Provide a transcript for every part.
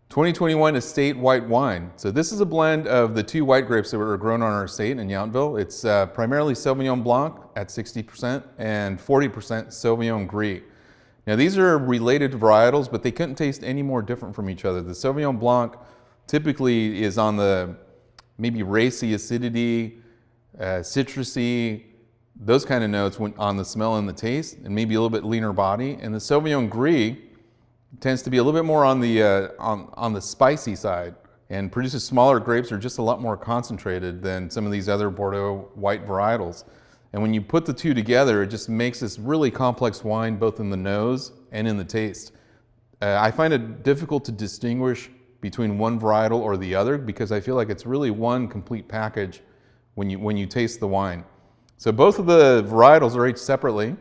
2021 Estate White Wine. So this is a blend of the 2 white grapes that were grown on our estate in Yountville. It's primarily Sauvignon Blanc at 60% and 40% Sauvignon Gris. Now these are related varietals, but they couldn't taste any more different from each other. The Sauvignon Blanc typically is on the maybe racy acidity, citrusy, those kind of notes on the smell and the taste, and maybe a little bit leaner body. And the Sauvignon Gris tends to be a little bit more on the spicy side and produces smaller grapes, are just a lot more concentrated than some of these other Bordeaux white varietals. And when you put the two together, it just makes this really complex wine, both in the nose and in the taste. I find it difficult to distinguish between one varietal or the other because I feel like it's really one complete package when you taste the wine. So both of the varietals are aged separately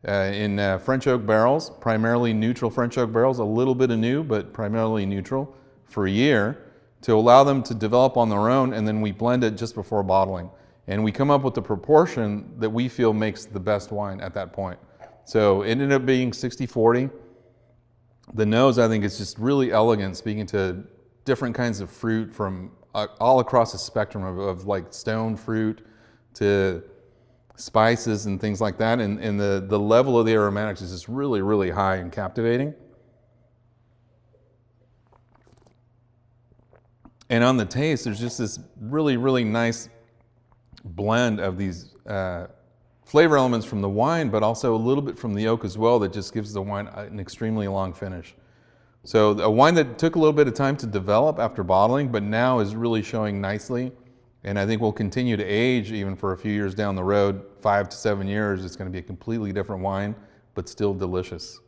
in French oak barrels, primarily neutral French oak barrels, a little bit of new, but primarily neutral, for a year to allow them to develop on their own, and then we blend it just before bottling. And we come up with the proportion that we feel makes the best wine at that point. So it ended up being 60-40. The nose, I think, is just really elegant, speaking to different kinds of fruit from all across the spectrum of like stone fruit to spices and things like that. And the level of the aromatics is just really, really high and captivating. And on the taste, there's just this really, really nice blend of these flavor elements from the wine, but also a little bit from the oak as well, that just gives the wine an extremely long finish. So a wine that took a little bit of time to develop after bottling, but now is really showing nicely. And I think will continue to age even for a few years down the road, 5 to 7 years. It's going to be a completely different wine, but still delicious.